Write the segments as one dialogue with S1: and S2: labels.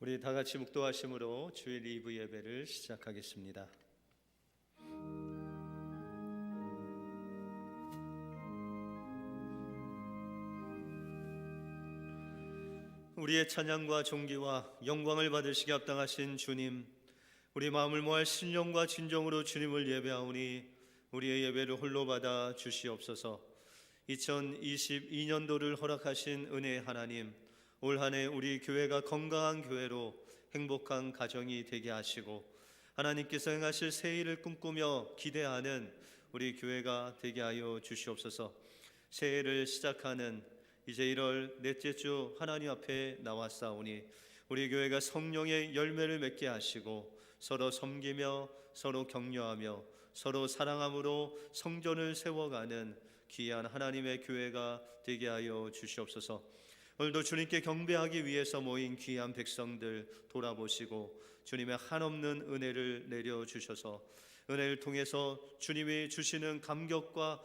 S1: 우리 다 같이 묵도하심으로 주일 2부 예배를 시작하겠습니다. 우리의 찬양과 존귀와 영광을 받으시기 합당하신 주님, 우리 마음을 모아 신령과 진정으로 주님을 예배하오니 우리의 예배를 홀로 받아 주시옵소서. 2022년도를 허락하신 은혜의 하나님, 올 한 해 우리 교회가 건강한 교회로 행복한 가정이 되게 하시고 하나님께서 행하실 새 일을 꿈꾸며 기대하는 우리 교회가 되게 하여 주시옵소서. 새해를 시작하는 이제 1월 넷째 주 하나님 앞에 나왔사오니 우리 교회가 성령의 열매를 맺게 하시고 서로 섬기며 서로 격려하며 서로 사랑함으로 성전을 세워가는 귀한 하나님의 교회가 되게 하여 주시옵소서. 오늘도 주님께 경배하기 위해서 모인 귀한 백성들 돌아보시고 주님의 한없는 은혜를 내려주셔서 은혜를 통해서 주님이 주시는 감격과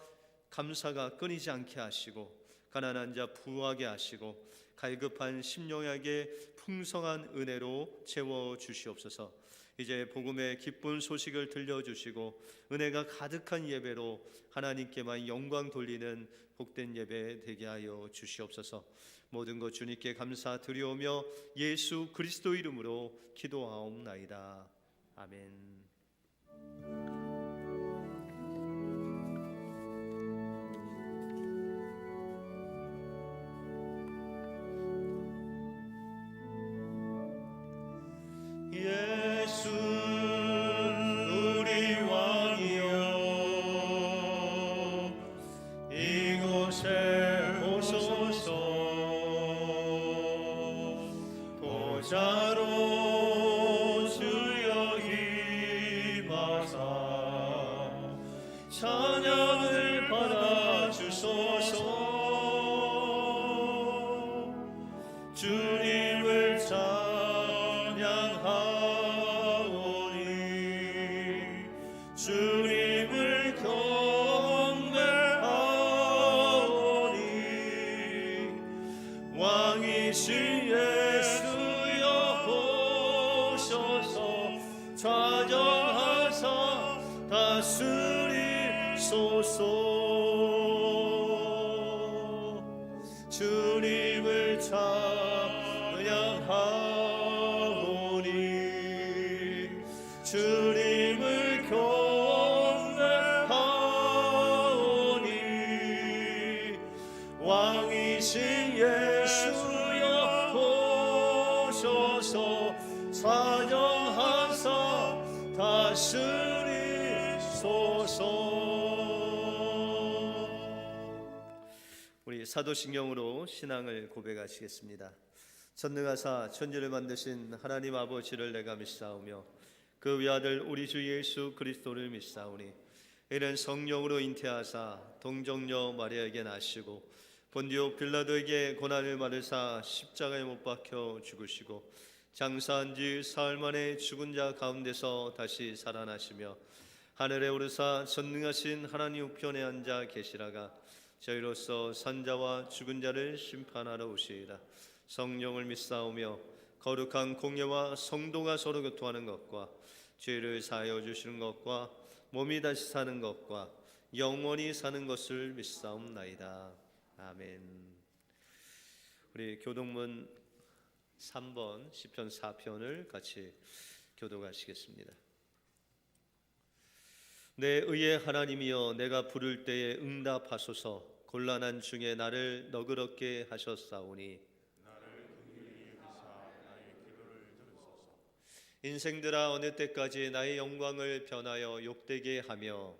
S1: 감사가 끊이지 않게 하시고 가난한 자 부하게 하시고 갈급한 심령에게 풍성한 은혜로 채워주시옵소서. 이제 복음의 기쁜 소식을 들려주시고 은혜가 가득한 예배로 하나님께만 영광 돌리는 복된 예배 되게 하여 주시옵소서. 모든 것 주님께 감사드리오며 예수 그리스도 이름으로 기도하옵나이다. 아멘. 예수 우리 왕이여 이곳에 오소서. 보좌로 주여 임하사 찬양을 받아주소서. 주님을 찬양하오니 주님을 경배하오니 왕이신 예수여 오셔서 좌정하사 다스리소서. 주님을 찬양하오니 주님을 경배하오니 왕이신 예수여 오셔서 찬양하사 다스리소서. 우리 사도신경으로 신앙을 고백하시겠습니다. 전능하사 천지를 만드신 하나님 아버지를 내가 믿사오며 그 외아들 우리 주 예수 그리스도를 믿사오니 이는 성령으로 잉태하사 동정녀 마리아에게 나시고 본디오 빌라도에게 고난을 받으사 십자가에 못 박혀 죽으시고 장사한 지 사흘 만에 죽은 자 가운데서 다시 살아나시며 하늘에 오르사 전능하신 하나님 우편에 앉아 계시다가 저희로서 산자와 죽은 자를 심판하러 오시리라. 성령을 믿사오며 거룩한 공예와 성도가 서로 교통하는 것과 죄를 사하여 주시는 것과 몸이 다시 사는 것과 영원히 사는 것을 믿사옵나이다. 아멘. 우리 교동문 3번 시편 4편을 같이 교독하시겠습니다. 내 의의 하나님이여 내가 부를 때에 응답하소서. 곤란한 중에 나를 너그럽게 하셨사오니 인생들아 어느 때까지 나의 영광을 변하여 욕되게 하며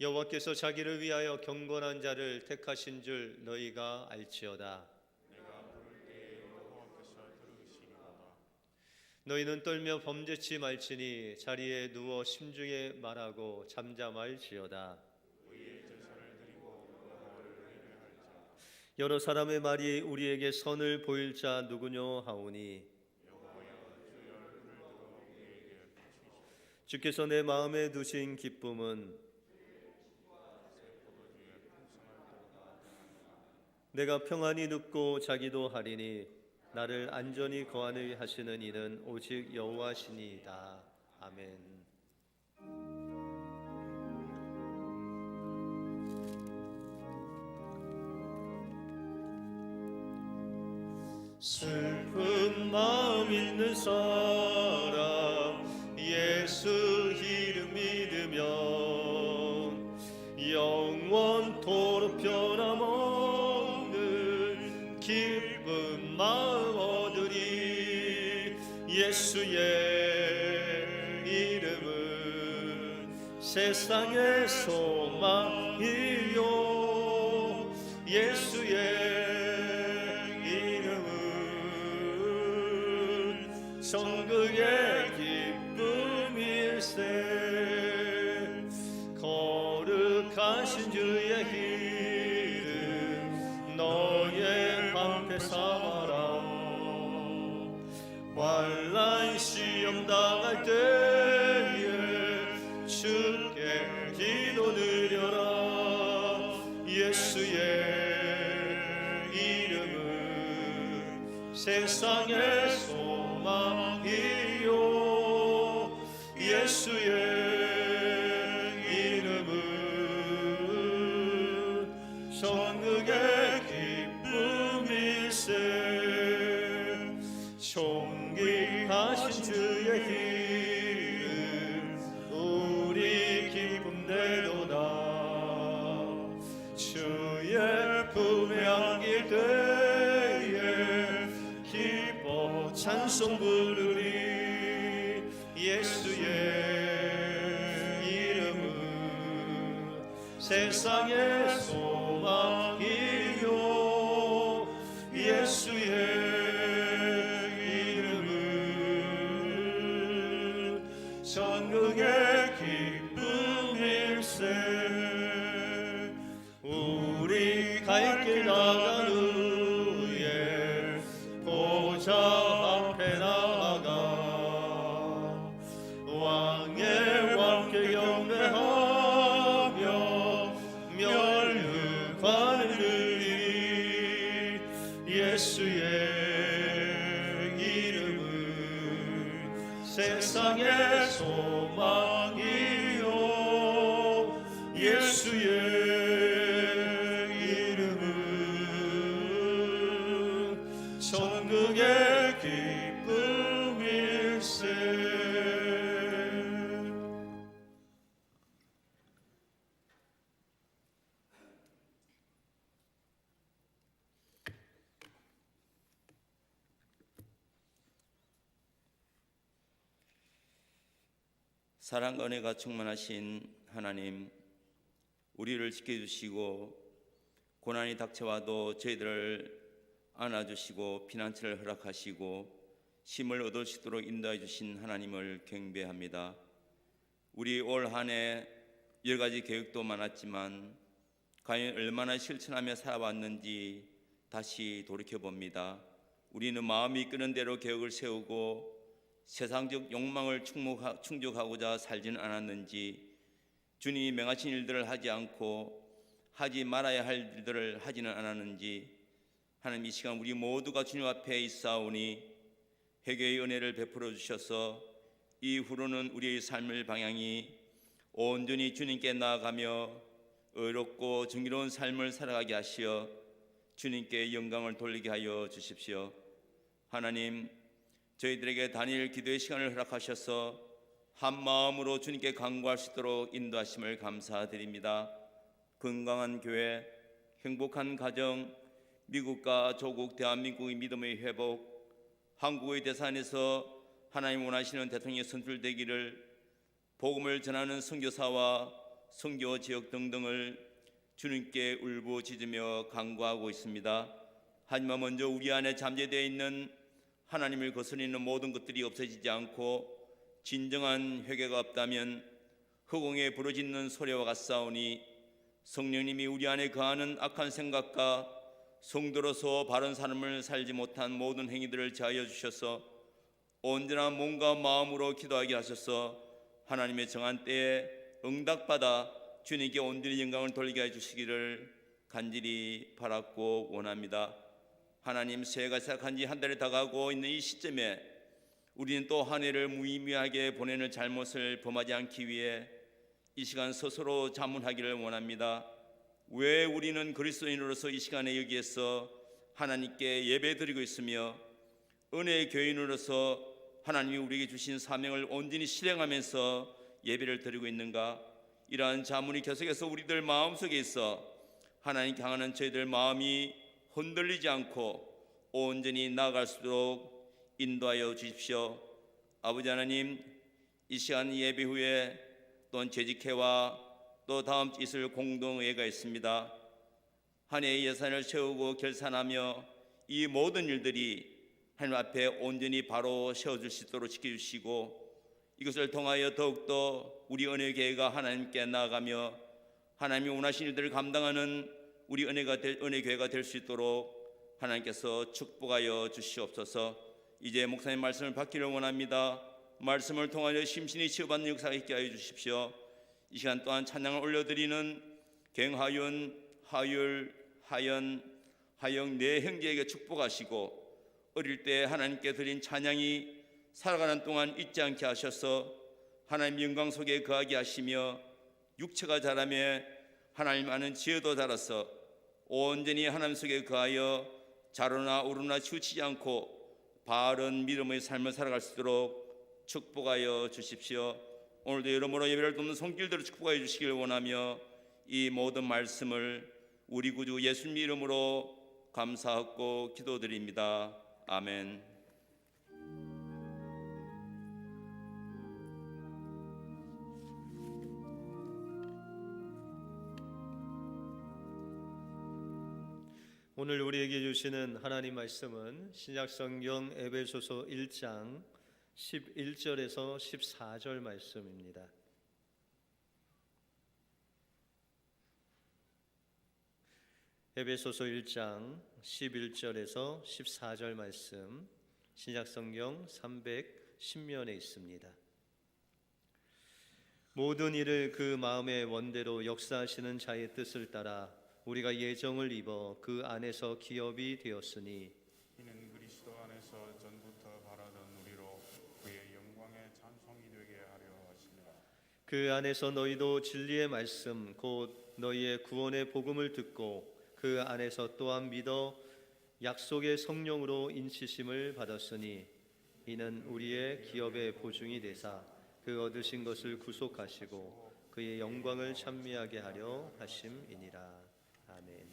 S1: 여호와께서 자기를 위하여 경건한 자를 택하신 줄 너희가 알지어다. 너희는 떨며 범죄치 말지니 자리에 누워 심중에 말하고 잠잠할지어다. 여러 사람의 말이 우리에게 선을 보일 자 누구뇨 하오니 주께서 내 마음에 두신 기쁨은 내가 평안히 눕고 자기도 하리니 나를 안전히 거하게 하시는 이는 오직 여호와시니이다. 아멘. 슬픈 마음 있는 사람 예수 이름 믿으면 영원토록 변함없는 기쁜 마음 얻으리. 예수의 이름은 세상의 소망이요 예수의 천국의 기쁨일세. 거룩하신 주의 이름 너의 방패 삼아라. 환난 시험 당할 때에 주께 기도 드려라. 예수의 이름은 세상의 소망이요 예수의 이름은 천국의 기쁨일세. 존귀하신 주의 이름 우리 기쁨 되도다. 주의 품에 안길 때에 기뻐 찬송 부르리. 예수의 이름은 세상의 소망이요 예수의 이름은 천국의 기쁨일세. 우리 갈 길 나간 후에 보좌 앞에 나아가 왕의 왕께 경배하며 멸류관을 드리리. 예수의 이름은 세상의 소망이요 예수의 이름은 천국의 기쁨일세.
S2: 사랑과 은혜가 충만하신 하나님, 우리를 지켜주시고 고난이 닥쳐와도 저희들을 안아주시고 피난처를 허락하시고 힘을 얻을 수 있도록 인도해 주신 하나님을 경배합니다. 우리 올 한 해 여러 가지 계획도 많았지만 과연 얼마나 실천하며 살아왔는지 다시 돌이켜봅니다. 우리는 마음이 끄는 대로 계획을 세우고 세상적 욕망을 충족하고자 살지는 않았는지, 주님이 명하신 일들을 하지 않고 하지 말아야 할 일들을 하지는 않았는지, 하나님 이 시간 우리 모두가 주님 앞에 있사오니 회개의 은혜를 베풀어 주셔서 이후로는 우리의 삶의 방향이 온전히 주님께 나아가며 의롭고 정의로운 삶을 살아가게 하시어 주님께 영광을 돌리게 하여 주십시오. 하나님, 저희들에게 단일 기도의 시간을 허락하셔서 한 마음으로 주님께 간구할 수 있도록 인도하심을 감사드립니다. 건강한 교회, 행복한 가정, 미국과 조국 대한민국의 믿음의 회복, 한국의 대선에서 하나님 원하시는 대통령이 선출되기를, 복음을 전하는 선교사와 선교 지역 등등을 주님께 울부짖으며 간구하고 있습니다. 하지만 먼저 우리 안에 잠재되어 있는 하나님을 거스르는 모든 것들이 없어지지 않고 진정한 회개가 없다면 허공에 부르짖는 소리와 같사오니, 성령님이 우리 안에 거하는 악한 생각과 성도로서 바른 삶을 살지 못한 모든 행위들을 제하여 주셔서 온전한 몸과 마음으로 기도하게 하셔서 하나님의 정한 때에 응답받아 주님께 온전히 영광을 돌리게 해 주시기를 간절히 바랐고 원합니다. 하나님, 새해가 시작한 지 한 달이 다가고 있는 이 시점에 우리는 또 한 해를 무의미하게 보내는 잘못을 범하지 않기 위해 이 시간 스스로 자문하기를 원합니다. 왜 우리는 그리스도인으로서 이 시간에 여기에서 하나님께 예배드리고 있으며 은혜의 교인으로서 하나님이 우리에게 주신 사명을 온전히 실행하면서 예배를 드리고 있는가? 이러한 자문이 계속해서 우리들 마음속에 있어 하나님께 향하는 저희들 마음이 흔들리지 않고 온전히 나아갈 수 있도록 인도하여 주십시오. 아버지 하나님, 이 시간 예배 후에 또한 재직회와 또 다음 주 있을 공동회가 있습니다. 한 해의 예산을 세우고 결산하며 이 모든 일들이 하나님 앞에 온전히 바로 세워질 수 있도록 지켜주시고, 이것을 통하여 더욱더 우리 은혜교회가 하나님께 나아가며 하나님이 원하신 일들을 감당하는 우리 은혜교회가 될 수 있도록 하나님께서 축복하여 주시옵소서. 이제 목사님 말씀을 받기를 원합니다. 말씀을 통하여 심신이 치유받는 역사가 있게 하여 주십시오. 이 시간 또한 찬양을 올려드리는 갱하윤, 하율, 하연, 하영 네 형제에게 축복하시고, 어릴 때 하나님께 드린 찬양이 살아가는 동안 잊지 않게 하셔서 하나님 영광 속에 거하게 하시며, 육체가 자라며 하나님 아는 지혜도 자라서 온전히 하나님 속에 거하여 자로나 우르나 치우치지 않고 바른 믿음의 삶을 살아갈 수 있도록 축복하여 주십시오. 오늘도 여러모로 예배를 돕는 손길들을 축복하여 주시길 원하며 이 모든 말씀을 우리 구주 예수님 이름으로 감사하고 기도드립니다. 아멘.
S1: 오늘 우리에게 주시는 하나님 말씀은 신약성경 에베소서 1장 11절에서 14절 말씀입니다. 에베소서 1장 11절에서 14절 말씀, 신약성경 310면에 있습니다. 모든 일을 그 마음의 원대로 역사하시는 자의 뜻을 따라 우리가 예정을 입어 그 안에서 기업이 되었으니,
S3: 이는 그리스도 안에서 전부터 바라던 우리로 그의 영광의 찬송이 되게 하려 하시니라.
S1: 그 안에서 너희도 진리의 말씀 곧 너희의 구원의 복음을 듣고 그 안에서 또한 믿어 약속의 성령으로 인치심을 받았으니, 이는 우리의 기업의 보증이 되사 그 얻으신 것을 구속하시고 그의 영광을 찬미하게 하려 하심이니라. 아멘.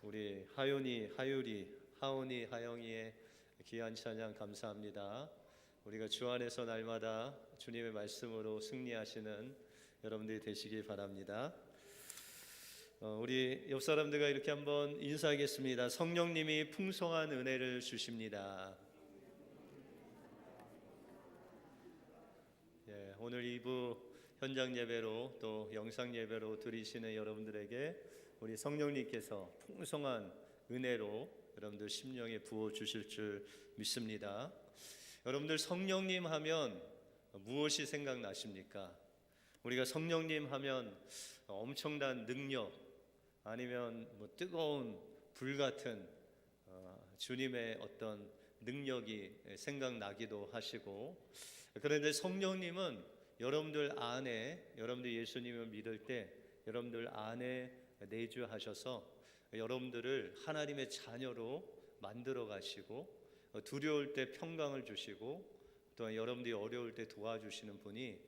S1: 우리 하윤이, 하율이, 하온이, 하영이의 귀한 찬양 감사합니다. 우리가 주 안에서 날마다 주님의 말씀으로 승리하시는 여러분들이 되시기 바랍니다. 우리 옆 사람들과 이렇게 한번 인사하겠습니다. 성령님이 풍성한 은혜를 주십니다. 오늘 2부 현장 예배로 또 영상 예배로 드리시는 여러분들에게 우리 성령님께서 풍성한 은혜로 여러분들 심령에 부어 주실 줄 믿습니다. 여러분들 성령님 하면 무엇이 생각나십니까? 우리가 성령님 하면 엄청난 능력 아니면 뜨거운 불 같은 주님의 어떤 능력이 생각나기도 하시고, 그런데 성령님은 여러분들 안에, 여러분들 예수님을 믿을 때 여러분들 안에 내주하셔서 여러분들을 하나님의 자녀로 만들어 가시고, 두려울 때 평강을 주시고, 또한 여러분들이 어려울 때 도와주시는 분이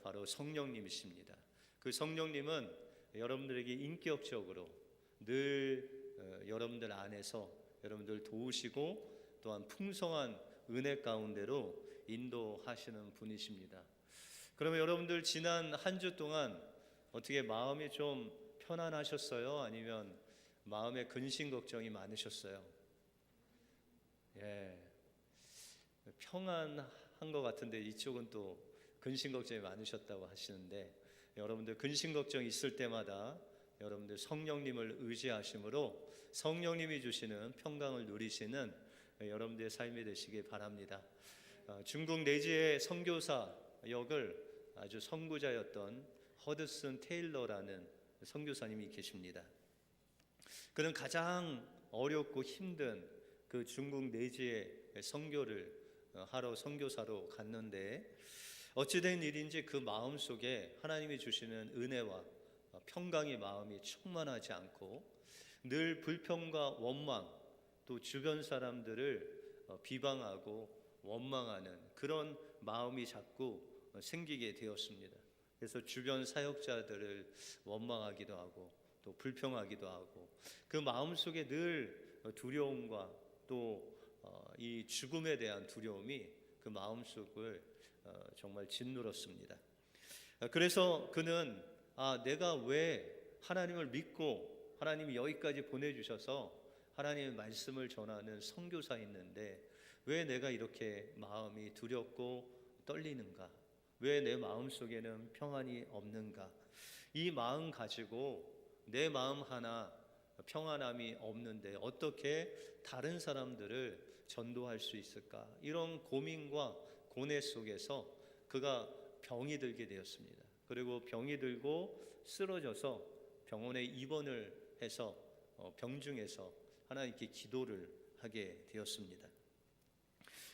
S1: 바로 성령님이십니다. 그 성령님은 여러분들에게 인격적으로 늘 여러분들 안에서 여러분들 도우시고 또한 풍성한 은혜 가운데로 인도하시는 분이십니다. 그러면 여러분들 지난 한 주 동안 어떻게 마음이 좀 편안하셨어요? 아니면 마음에 근심 걱정이 많으셨어요? 평안한 것 같은데 이쪽은 또 근심 걱정이 많으셨다고 하시는데, 여러분들 근심 걱정 있을 때마다 여러분들 성령님을 의지하심으로 성령님이 주시는 평강을 누리시는 여러분들의 삶이 되시기 바랍니다. 중국 내지의 선교사 역을 아주 선구자였던 허드슨 테일러라는 선교사님이 계십니다. 그는 가장 어렵고 힘든 그 중국 내지의 선교를 하러 선교사로 갔는데, 어찌된 일인지 그 마음 속에 하나님이 주시는 은혜와 평강의 마음이 충만하지 않고 늘 불평과 원망, 또 주변 사람들을 비방하고 원망하는 그런 마음이 자꾸 생기게 되었습니다. 그래서 주변 사역자들을 원망하기도 하고 또 불평하기도 하고, 그 마음 속에 늘 두려움과 또 이 죽음에 대한 두려움이 그 마음 속을 정말 짓누렀습니다. 그래서 그는 내가 왜 하나님을 믿고 하나님이 여기까지 보내주셔서 하나님의 말씀을 전하는 선교사였는데 왜 내가 이렇게 마음이 두렵고 떨리는가? 왜 내 마음 속에는 평안이 없는가? 이 마음 가지고 내 마음 하나 평안함이 없는데 어떻게 다른 사람들을 전도할 수 있을까? 이런 고민과 고뇌 속에서 그가 병이 들게 되었습니다. 그리고 병이 들고 쓰러져서 병원에 입원을 해서 병중에서 하나님께 기도를 하게 되었습니다.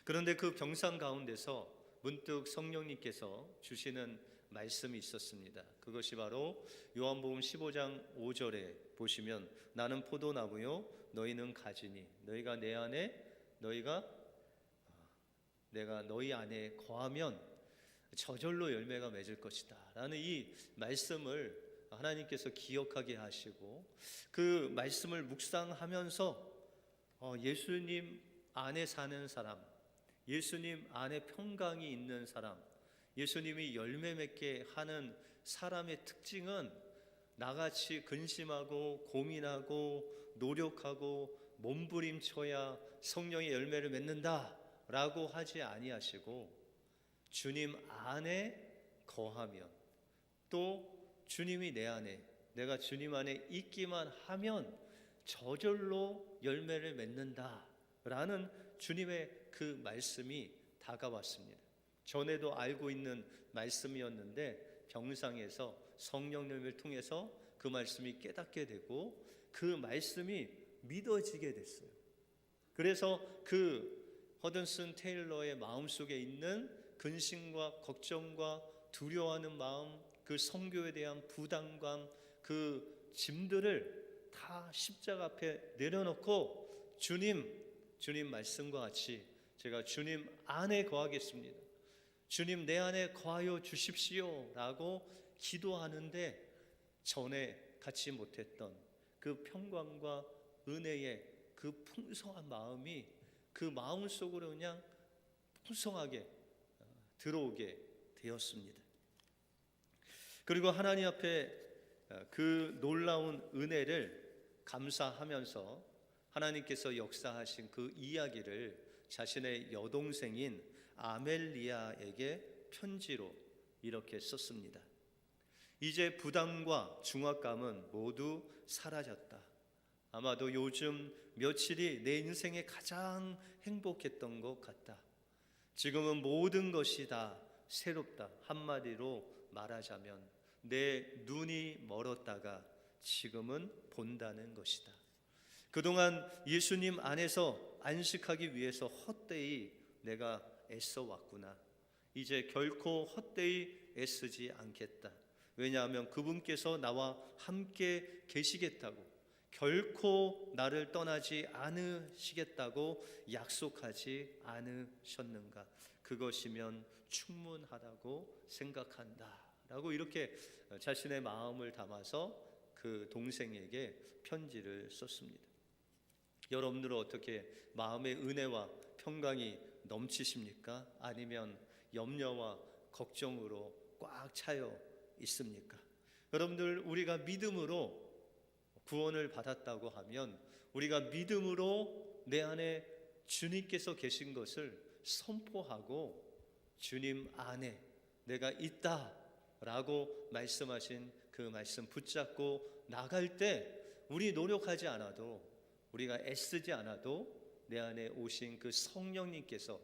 S1: 그런데 그 병상 가운데서 문득 성령님께서 주시는 말씀이 있었습니다. 그것이 바로 요한복음 15장 5절에 보시면, 나는 포도나무요 너희는 가지니 너희가 내 안에 내가 너희 안에 거하면 저절로 열매가 맺을 것이다 라는 이 말씀을 하나님께서 기억하게 하시고, 그 말씀을 묵상하면서 예수님 안에 사는 사람, 예수님 안에 평강이 있는 사람, 예수님이 열매 맺게 하는 사람의 특징은 나같이 근심하고 고민하고 노력하고 몸부림쳐야 성령의 열매를 맺는다 라고 하지 아니하시고, 주님 안에 거하면, 또 주님이 내 안에, 내가 주님 안에 있기만 하면 저절로 열매를 맺는다 라는 주님의 그 말씀이 다가왔습니다. 전에도 알고 있는 말씀이었는데 병상에서 성령님을 통해서 그 말씀이 깨닫게 되고 그 말씀이 믿어지게 됐어요. 그래서 그 허든슨 테일러의 마음속에 있는 근심과 걱정과 두려워하는 마음, 그 선교에 대한 부담감, 그 짐들을 다 십자가 앞에 내려놓고 주님 말씀과 같이 제가 주님 안에 거하겠습니다. 주님 내 안에 거하여 주십시오 라고 기도하는데 전에 갖지 못했던 그 평강과 은혜의 그 풍성한 마음이 그 마음 속으로 그냥 풍성하게 들어오게 되었습니다. 그리고 하나님 앞에 그 놀라운 은혜를 감사하면서 하나님께서 역사하신 그 이야기를 자신의 여동생인 아멜리아에게 편지로 이렇게 썼습니다. 이제 부담과 중압감은 모두 사라졌다. 아마도 요즘 며칠이 내 인생에 가장 행복했던 것 같다. 지금은 모든 것이 다 새롭다. 한마디로 말하자면 내 눈이 멀었다가 지금은 본다는 것이다. 그동안 예수님 안에서 안식하기 위해서 헛되이 내가 애써 왔구나. 이제 결코 헛되이 애쓰지 않겠다. 왜냐하면 그분께서 나와 함께 계시겠다고, 결코 나를 떠나지 않으시겠다고 약속하지 않으셨는가. 그것이면 충분하다고 생각한다 라고 이렇게 자신의 마음을 담아서 그 동생에게 편지를 썼습니다. 여러분들은 어떻게 마음의 은혜와 평강이 넘치십니까? 아니면 염려와 걱정으로 꽉 차여 있습니까? 여러분들, 우리가 믿음으로 구원을 받았다고 하면 우리가 믿음으로 내 안에 주님께서 계신 것을 선포하고 주님 안에 내가 있다라고 말씀하신 그 말씀 붙잡고 나갈 때 우리 노력하지 않아도, 우리가 애쓰지 않아도 내 안에 오신 그 성령님께서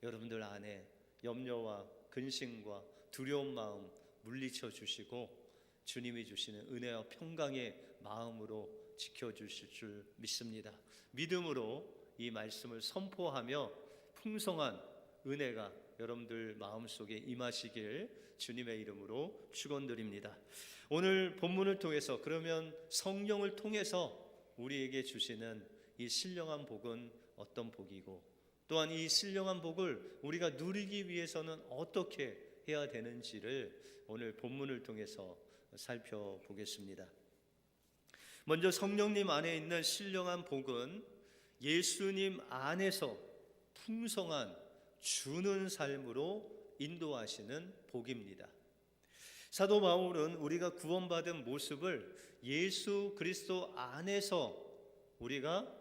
S1: 여러분들 안에 염려와 근심과 두려운 마음 물리쳐 주시고 주님이 주시는 은혜와 평강의 마음으로 지켜주실 줄 믿습니다. 믿음으로 이 말씀을 선포하며 풍성한 은혜가 여러분들 마음속에 임하시길 주님의 이름으로 축원드립니다. 오늘 본문을 통해서, 그러면 성령을 통해서 우리에게 주시는 이 신령한 복은 어떤 복이고, 또한 이 신령한 복을 우리가 누리기 위해서는 어떻게 해야 되는지를 오늘 본문을 통해서 살펴보겠습니다. 먼저 성령님 안에 있는 신령한 복은 예수님 안에서 풍성한 주는 삶으로 인도하시는 복입니다. 사도 바울은 우리가 구원받은 모습을 예수 그리스도 안에서 우리가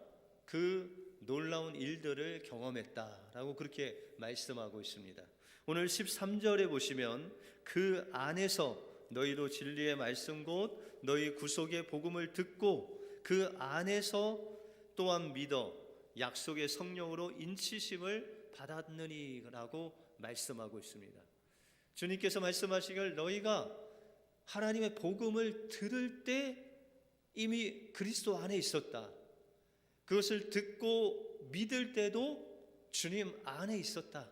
S1: 그 놀라운 일들을 경험했다라고 그렇게 말씀하고 있습니다. 오늘 13절에 보시면 그 안에서 너희도 진리의 말씀 곧 너희 구속의 복음을 듣고 그 안에서 또한 믿어 약속의 성령으로 인치심을 받았느니라고 말씀하고 있습니다. 주님께서 말씀하시길 너희가 하나님의 복음을 들을 때 이미 그리스도 안에 있었다. 그것을 듣고 믿을 때도 주님 안에 있었다.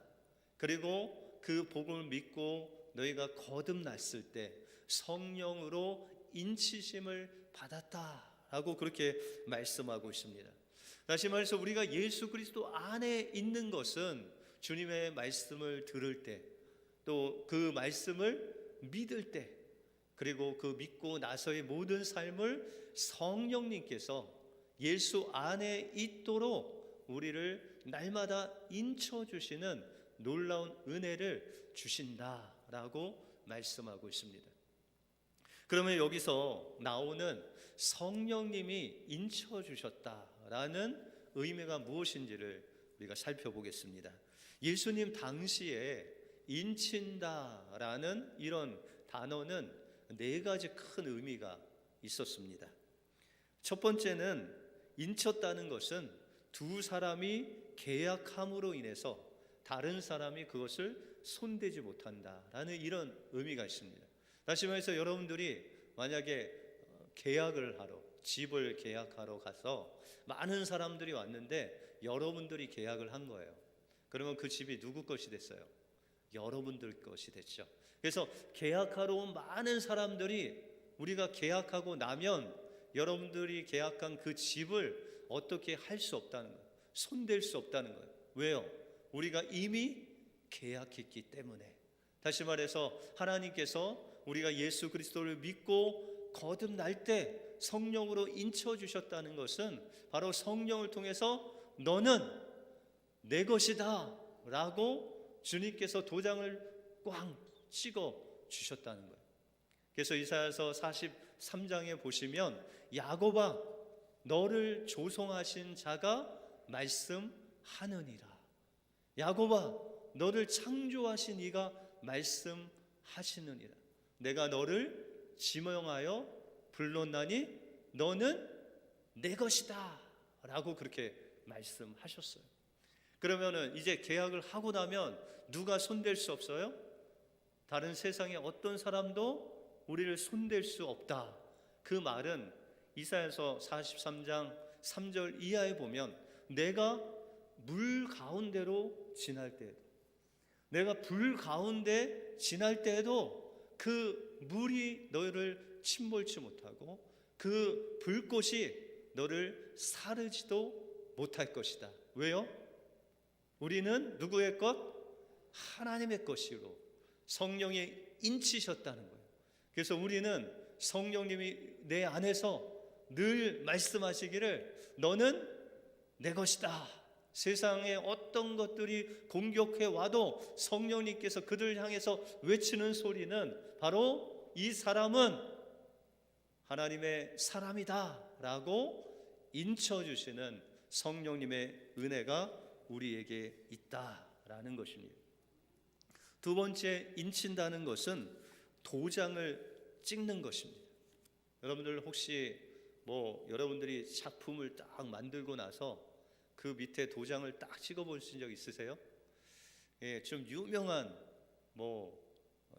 S1: 그리고 그 복음을 믿고 너희가 거듭났을 때 성령으로 인치심을 받았다라고 그렇게 말씀하고 있습니다. 다시 말해서 우리가 예수 그리스도 안에 있는 것은 주님의 말씀을 들을 때, 또 그 말씀을 믿을 때, 그리고 그 믿고 나서의 모든 삶을 성령님께서 예수 안에 있도록 우리를 날마다 인쳐주시는 놀라운 은혜를 주신다라고 말씀하고 있습니다. 그러면 여기서 나오는 성령님이 인쳐주셨다라는 의미가 무엇인지를 우리가 살펴보겠습니다. 예수님 당시에 인친다라는 이런 단어는 네 가지 큰 의미가 있었습니다. 첫 번째는 인쳤다는 것은 두 사람이 계약함으로 인해서 다른 사람이 그것을 손대지 못한다라는 이런 의미가 있습니다. 다시 말해서 여러분들이 만약에 계약을 하러, 집을 계약하러 가서 많은 사람들이 왔는데 여러분들이 계약을 한 거예요. 그러면 그 집이 누구 것이 됐어요? 여러분들 것이 됐죠. 그래서 계약하러 온 많은 사람들이 우리가 계약하고 나면 여러분들이 계약한 그 집을 어떻게 할 수 없다는 거예요. 손댈 수 없다는 거예요. 왜요? 우리가 이미 계약했기 때문에. 다시 말해서 하나님께서 우리가 예수 그리스도를 믿고 거듭날 때 성령으로 인쳐 주셨다는 것은 바로 성령을 통해서 너는 내 것이다 라고 주님께서 도장을 꽝 찍어 주셨다는 거예요. 그래서 이사야서 43장에 보시면 야곱아 너를 조성하신 자가 말씀하느니라. 야곱아 너를 창조하신 이가 말씀하시느니라. 내가 너를 지명하여 불렀나니 너는 내 것이다 라고 그렇게 말씀하셨어요. 그러면은 이제 계약을 하고 나면 누가 손댈 수 없어요? 다른 세상에 어떤 사람도 우리를 손댈 수 없다. 그 말은 이사야서 43장 3절 이하에 보면 내가 물 가운데로 지날 때에도, 내가 불 가운데 지날 때에도 그 물이 너를 침몰치 못하고 그 불꽃이 너를 사르지도 못할 것이다. 왜요? 우리는 누구의 것? 하나님의 것이로 성령이 인치셨다는 거예요. 그래서 우리는 성령님이 내 안에서 늘 말씀하시기를 너는 내 것이다. 세상에 어떤 것들이 공격해 와도 성령님께서 그들을 향해서 외치는 소리는 바로 이 사람은 하나님의 사람이다 라고 인쳐주시는 성령님의 은혜가 우리에게 있다라는 것입니다. 두 번째, 인친다는 것은 도장을 찍는 것입니다. 여러분들 혹시 여러분들이 작품을 딱 만들고 나서 그 밑에 도장을 딱 찍어 보신 적 있으세요? 예, 좀 유명한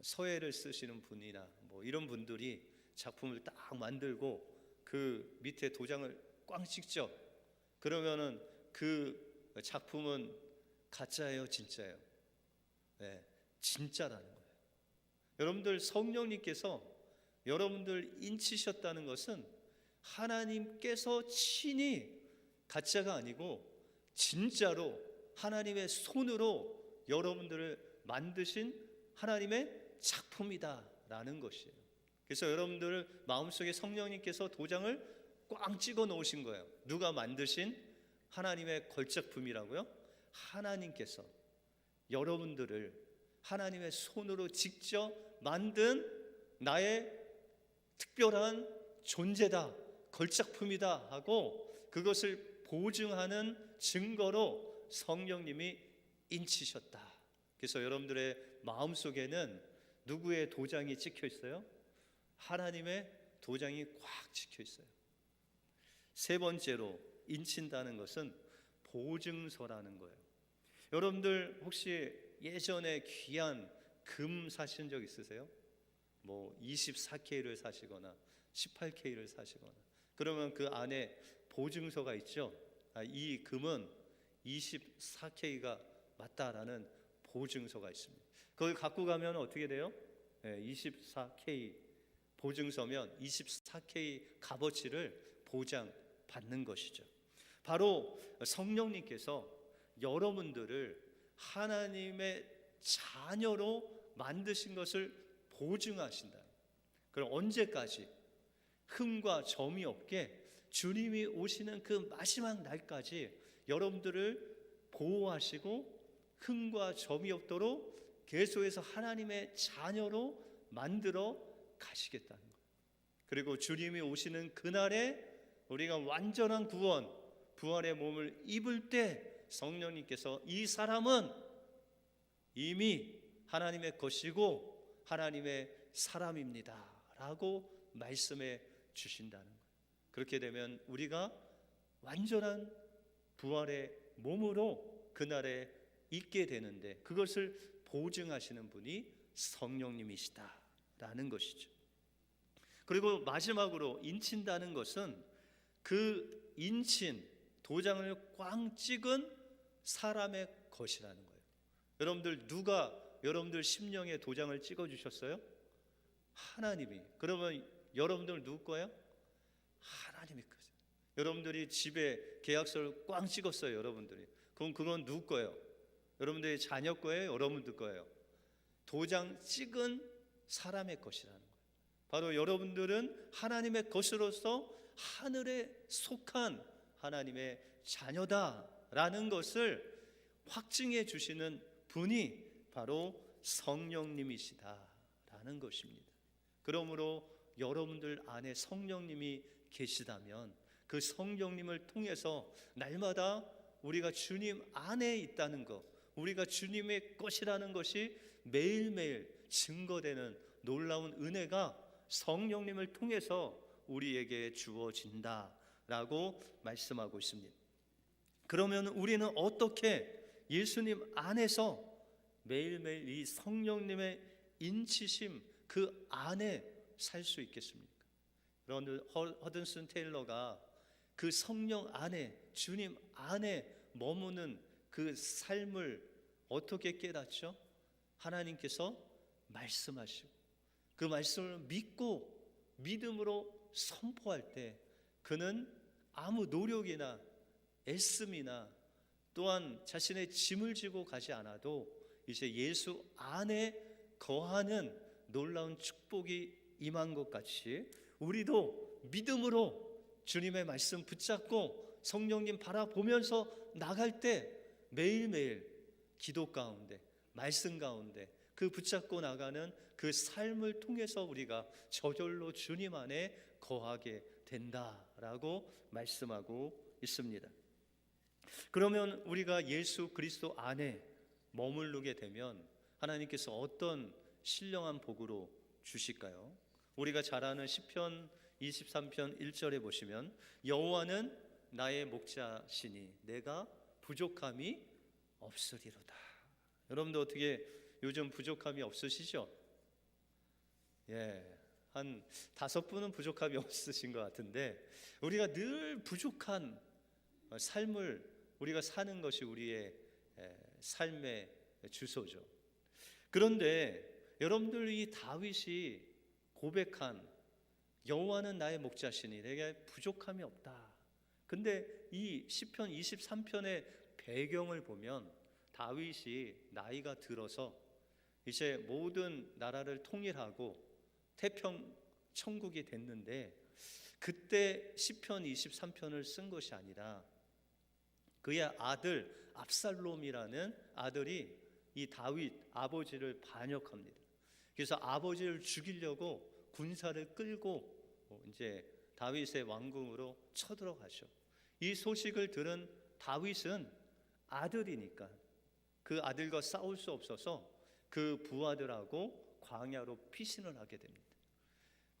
S1: 서예를 쓰시는 분이나 이런 분들이 작품을 딱 만들고 그 밑에 도장을 꽝 찍죠. 그러면은 그 작품은 가짜예요, 진짜예요? 네, 진짜라는 거예요. 여러분들 성령님께서 여러분들 인치셨다는 것은 하나님께서 친히 가짜가 아니고 진짜로 하나님의 손으로 여러분들을 만드신 하나님의 작품이다라는 것이에요. 그래서 여러분들 마음속에 성령님께서 도장을 꽝 찍어 놓으신 거예요. 누가 만드신 하나님의 걸작품이라고요? 하나님께서 여러분들을 하나님의 손으로 직접 만든 나의 특별한 존재다, 걸작품이다 하고 그것을 보증하는 증거로 성령님이 인치셨다. 그래서 여러분들의 마음속에는 누구의 도장이 찍혀 있어요? 하나님의 도장이 꽉 찍혀 있어요. 세 번째로 인친다는 것은 보증서라는 거예요. 여러분들 혹시 예전에 귀한 금 사신 적 있으세요? 24K를 사시거나 18K를 사시거나 그러면 그 안에 보증서가 있죠. 이 금은 24K가 맞다라는 보증서가 있습니다. 그걸 갖고 가면 어떻게 돼요? 24K 보증서면 24K 값어치를 보장받는 것이죠. 바로 성령님께서 여러분들을 하나님의 자녀로 만드신 것을 보증하신다. 그럼 언제까지? 흠과 점이 없게 주님이 오시는 그 마지막 날까지 여러분들을 보호하시고 흠과 점이 없도록 계속해서 하나님의 자녀로 만들어 가시겠다는 거예요. 그리고 주님이 오시는 그날에 우리가 완전한 구원, 부활의 몸을 입을 때 성령님께서 이 사람은 이미 하나님의 것이고 하나님의 사람입니다 라고 말씀해 주신다는 거예요. 그렇게 되면 우리가 완전한 부활의 몸으로 그날에 있게 되는데 그것을 보증하시는 분이 성령님이시다라는 것이죠. 그리고 마지막으로 인친다는 것은 그 인친 도장을 꽝 찍은 사람의 것이라는 거예요. 여러분들 누가 여러분들 심령에 도장을 찍어 주셨어요? 하나님이. 그러면 여러분들 누구 거예요? 하나님의 거죠. 여러분들이 집에 계약서를 꽝 찍었어요, 여러분들이. 그럼 그건 누구 거예요? 여러분들의 자녀 거예요? 여러분들 거예요? 도장 찍은 사람의 것이라는 거예요. 바로 여러분들은 하나님의 것으로서 하늘에 속한 하나님의 자녀다라는 것을 확증해 주시는 분이 바로 성령님이시다라는 것입니다. 그러므로 여러분들 안에 성령님이 계시다면 그 성령님을 통해서 날마다 우리가 주님 안에 있다는 것, 우리가 주님의 것이라는 것이 매일매일 증거되는 놀라운 은혜가 성령님을 통해서 우리에게 주어진다라고 말씀하고 있습니다. 그러면 우리는 어떻게 예수님 안에서 매일매일 이 성령님의 인치심 그 안에 살 수 있겠습니까? 여러분들 허든슨 테일러가 그 성령 안에, 주님 안에 머무는 그 삶을 어떻게 깨닫죠? 하나님께서 말씀하시고 그 말씀을 믿고 믿음으로 선포할 때 그는 아무 노력이나 애씀이나 또한 자신의 짐을 지고 가지 않아도 이제 예수 안에 거하는 놀라운 축복이 임한 것 같이 우리도 믿음으로 주님의 말씀 붙잡고 성령님 바라보면서 나갈 때 매일매일 기도 가운데 말씀 가운데 그 붙잡고 나가는 그 삶을 통해서 우리가 저절로 주님 안에 거하게 된다라고 말씀하고 있습니다. 그러면 우리가 예수 그리스도 안에 머무르게 되면 하나님께서 어떤 신령한 복으로 주실까요? 우리가 잘 아는 시편 23편 1절에 보시면 여호와는 나의 목자시니 내가 부족함이 없으리로다. 여러분도 어떻게 요즘 부족함이 없으시죠? 한 5분은 부족함이 없으신 것 같은데 우리가 늘 부족한 삶을 우리가 사는 것이 우리의 삶의 주소죠. 그런데 여러분들 이 다윗이 고백한 여호와는 나의 목자시니 내게 부족함이 없다. 근데 이 시편 23편의 배경을 보면 다윗이 나이가 들어서 이제 모든 나라를 통일하고 태평 천국이 됐는데 그때 시편 23편을 쓴 것이 아니라 그의 아들 압살롬이라는 아들이 이 다윗 아버지를 반역합니다. 그래서 아버지를 죽이려고 군사를 끌고 이제 다윗의 왕궁으로 쳐들어가죠. 이 소식을 들은 다윗은 아들이니까 그 아들과 싸울 수 없어서 그 부하들하고 광야로 피신을 하게 됩니다.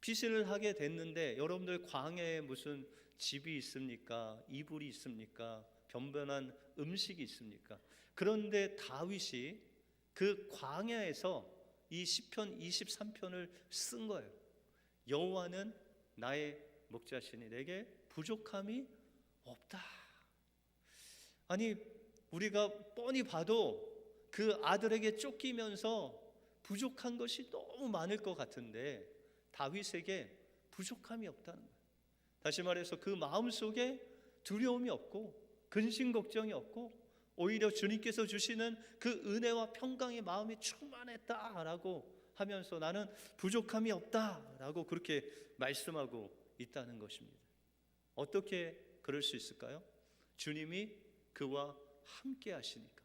S1: 피신을 하게 됐는데 여러분들 광야에 무슨 집이 있습니까? 이불이 있습니까? 변변한 음식이 있습니까? 그런데 다윗이 그 광야에서 이 시편 23편을 쓴 거예요. 여호와는 나의 목자시니 내게 부족함이 없다. 아니 우리가 뻔히 봐도 그 아들에게 쫓기면서 부족한 것이 너무 많을 것 같은데 다윗에게 부족함이 없다는 거예요. 다시 말해서 그 마음속에 두려움이 없고 근심 걱정이 없고 오히려 주님께서 주시는 그 은혜와 평강의 마음이 충만했다라고 하면서 나는 부족함이 없다라고 그렇게 말씀하고 있다는 것입니다. 어떻게 그럴 수 있을까요? 주님이 그와 함께 하시니까,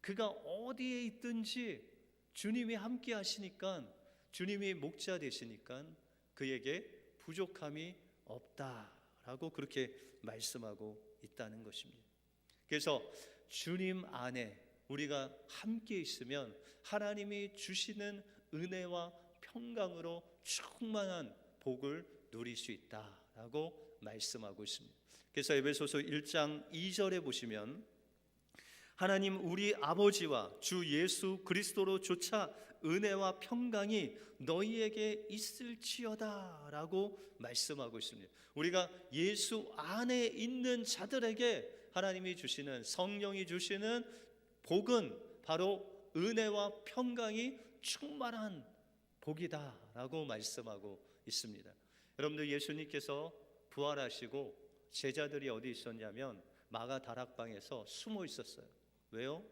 S1: 그가 어디에 있든지 주님이 함께 하시니까, 주님이 목자 되시니까 그에게 부족함이 없다라고 그렇게 말씀하고 있다는 것입니다. 그래서 주님 안에 우리가 함께 있으면 하나님이 주시는 은혜와 평강으로 충만한 복을 누릴 수 있다라고 말씀하고 있습니다. 그래서 에베소서 1장 2절에 보시면 하나님 우리 아버지와 주 예수 그리스도로 조차 은혜와 평강이 너희에게 있을지어다라고 말씀하고 있습니다. 우리가 예수 안에 있는 자들에게 하나님이 주시는, 성령이 주시는 복은 바로 은혜와 평강이 충만한 복이다라고 말씀하고 있습니다. 여러분들 예수님께서 부활하시고 제자들이 어디 있었냐면 마가 다락방에서 숨어 있었어요. 왜요?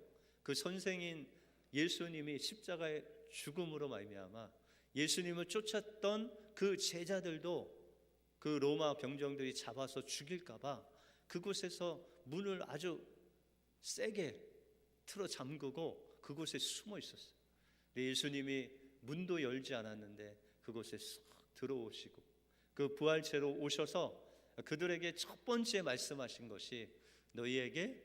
S1: 그 선생인 예수님이 십자가의 죽음으로 말미암아 예수님을 쫓았던 그 제자들도 그 로마 병정들이 잡아서 죽일까봐 그곳에서 문을 아주 세게 틀어 잠그고 그곳에 숨어 있었어요. 근데 예수님이 문도 열지 않았는데 그곳에 쏙 들어오시고 그 부활체로 오셔서 그들에게 첫 번째 말씀하신 것이 너희에게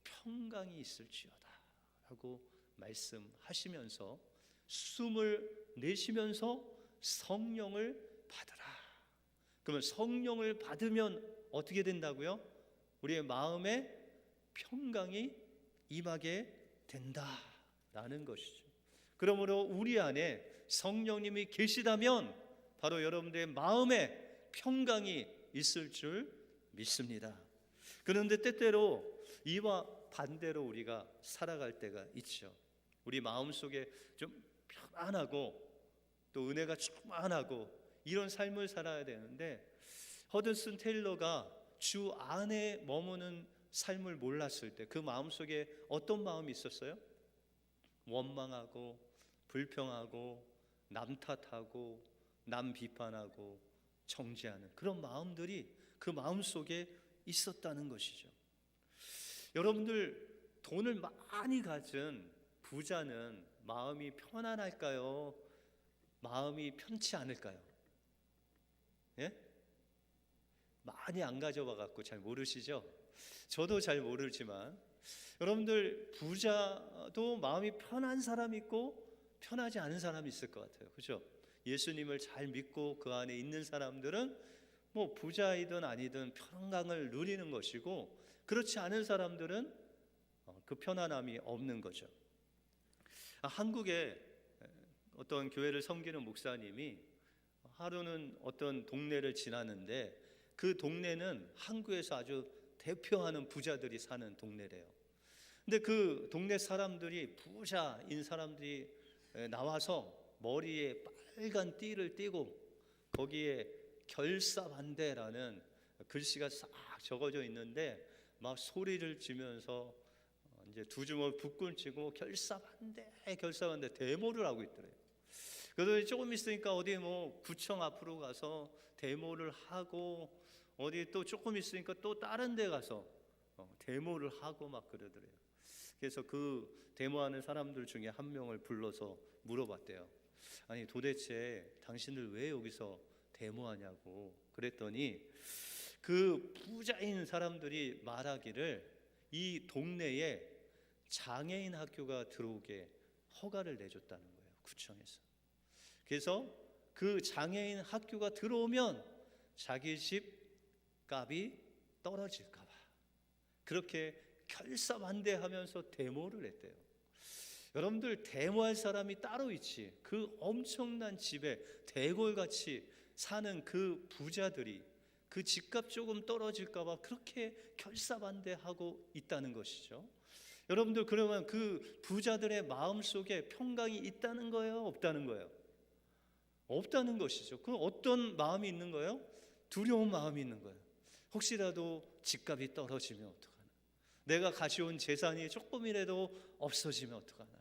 S1: 평강이 있을지어다 하고 말씀하시면서 숨을 내쉬면서 성령을 받으라. 그러면 성령을 받으면 어떻게 된다고요? 우리의 마음에 평강이 임하게 된다라는 것이죠. 그러므로 우리 안에 성령님이 계시다면 바로 여러분들의 마음에 평강이 있을 줄 믿습니다. 그런데 때때로 이와 반대로 우리가 살아갈 때가 있죠. 우리 마음속에 좀 편안하고 또 은혜가 충만하고 이런 삶을 살아야 되는데 허드슨 테일러가 주 안에 머무는 삶을 몰랐을 때 그 마음속에 어떤 마음이 있었어요? 원망하고 불평하고 남 탓하고 남 비판하고 정죄하는 그런 마음들이 그 마음속에 있었다는 것이죠. 여러분들 돈을 많이 가진 부자는 마음이 편안할까요? 마음이 편치 않을까요? 예? 많이 안 가져와 갖고 잘 모르시죠? 저도 잘 모르지만 여러분들 부자도 마음이 편한 사람이 있고 편하지 않은 사람이 있을 것 같아요. 그렇죠? 예수님을 잘 믿고 그 안에 있는 사람들은 뭐 부자이든 아니든 평강을 누리는 것이고 그렇지 않은 사람들은 그 편안함이 없는 거죠. 한국에 어떤 교회를 섬기는 목사님이 하루는 어떤 동네를 지나는데 그 동네는 한국에서 아주 대표하는 부자들이 사는 동네래요. 근데 그 동네 사람들이 부자인 사람들이 나와서 머리에 빨간 띠를 띠고 거기에 결사반대라는 글씨가 싹 적어져 있는데 막 소리를 지면서 이제 두 주먹 북군 치고 결사반대 데모를 하고 있더래요. 그래서 조금 있으니까 어디 뭐 구청 앞으로 가서 데모를 하고 어디 또 조금 있으니까 또 다른 데 가서 데모를 하고 막 그러더래요. 그래서 그 데모하는 사람들 중에 한 명을 불러서 물어봤대요. 아니 도대체 당신들 왜 여기서 데모하냐고 그랬더니 그 부자인 사람들이 말하기를 이 동네에 장애인 학교가 들어오게 허가를 내줬다는 거예요. 구청에서. 그래서 그 장애인 학교가 들어오면 자기 집 값이 떨어질까 봐 그렇게 결사반대하면서 데모를 했대요. 여러분들 데모할 사람이 따로 있지. 그 엄청난 집에 대골같이 사는 그 부자들이 그 집값 조금 떨어질까 봐 그렇게 결사반대하고 있다는 것이죠. 여러분들 그러면 그 부자들의 마음속에 평강이 있다는 거예요? 없다는 거예요? 없다는 것이죠. 그럼 어떤 마음이 있는 거예요? 두려운 마음이 있는 거예요. 혹시라도 집값이 떨어지면 어떡하나? 내가 가져온 재산이 조금이라도 없어지면 어떡하나?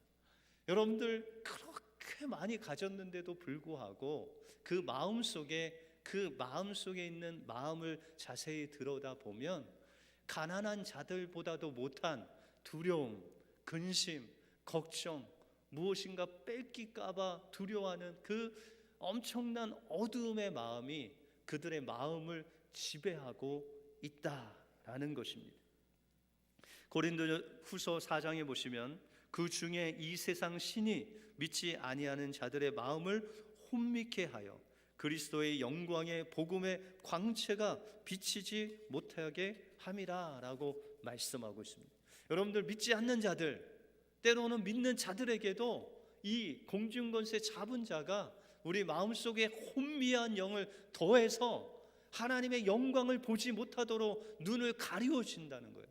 S1: 여러분들 그렇게 많이 가졌는데도 불구하고 그 마음속에 있는 마음을 자세히 들여다보면 가난한 자들보다도 못한 두려움, 근심, 걱정, 무엇인가 뺏길까봐 두려워하는 그 엄청난 어두움의 마음이 그들의 마음을 지배하고 있다라는 것입니다. 고린도후서 4장에 보시면 그 중에 이 세상 신이 믿지 아니하는 자들의 마음을 혼미케 하여 그리스도의 영광의 복음의 광채가 비치지 못하게 함이라라고 말씀하고 있습니다. 여러분들 믿지 않는 자들, 때로는 믿는 자들에게도 이 공중권세 잡은 자가 우리 마음속에 혼미한 영을 더해서 하나님의 영광을 보지 못하도록 눈을 가리워진다는 거예요.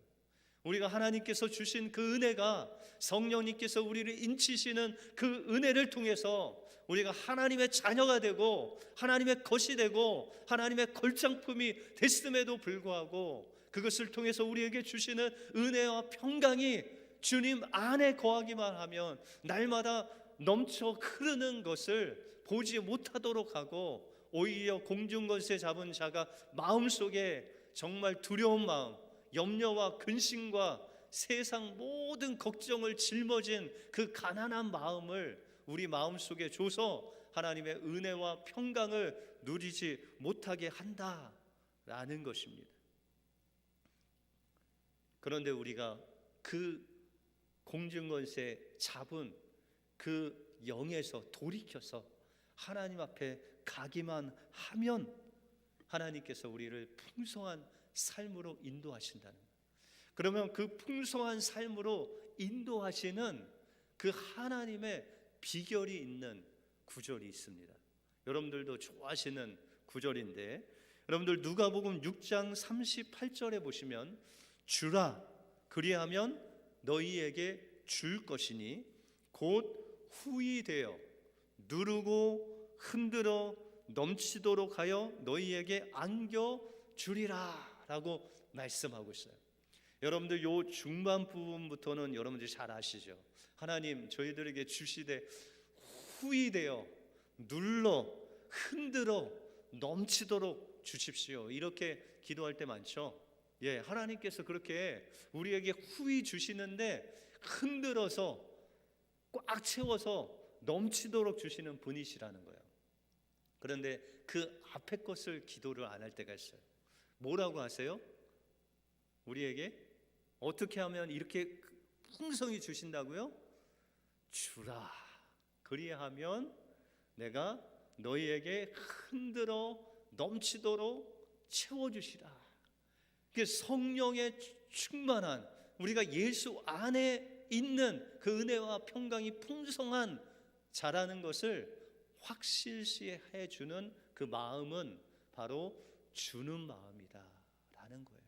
S1: 우리가 하나님께서 주신 그 은혜가 성령님께서 우리를 인치시는 그 은혜를 통해서 우리가 하나님의 자녀가 되고 하나님의 것이 되고 하나님의 걸작품이 됐음에도 불구하고 그것을 통해서 우리에게 주시는 은혜와 평강이 주님 안에 거하기만 하면 날마다 넘쳐 흐르는 것을 보지 못하도록 하고 오히려 공중권세 잡은 자가 마음속에 정말 두려운 마음, 염려와 근심과 세상 모든 걱정을 짊어진 그 가난한 마음을 우리 마음속에 줘서 하나님의 은혜와 평강을 누리지 못하게 한다라는 것입니다. 그런데 우리가 그 공중권세 잡은 그 영에서 돌이켜서 하나님 앞에 가기만 하면 하나님께서 우리를 풍성한 삶으로 인도하신다는 거예요. 그러면 그 풍성한 삶으로 인도하시는 그 하나님의 비결이 있는 구절이 있습니다. 여러분들도 좋아하시는 구절인데, 여러분들 누가복음 6장 38절에 보시면 주라 그리하면 너희에게 줄 것이니 곧 후히 되어 누르고 흔들어 넘치도록 하여 너희에게 안겨 주리라 라고 말씀하고 있어요. 여러분들 요 중반 부분부터는 여러분들이 잘 아시죠? 하나님 저희들에게 주시되 후히 되어 눌러 흔들어 넘치도록 주십시오, 이렇게 기도할 때 많죠. 예, 하나님께서 그렇게 우리에게 후히 주시는데 흔들어서 꽉 채워서 넘치도록 주시는 분이시라는 거예요. 그런데 그 앞에 것을 기도를 안 할 때가 있어요. 뭐라고 하세요? 우리에게 어떻게 하면 이렇게 풍성히 주신다고요? 주라 그리하면 내가 너희에게 흔들어 넘치도록 채워주시라. 성령의 충만한, 우리가 예수 안에 있는 그 은혜와 평강이 풍성한 자라는 것을 확실시해 주는 그 마음은 바로 주는 마음이다 라는 거예요.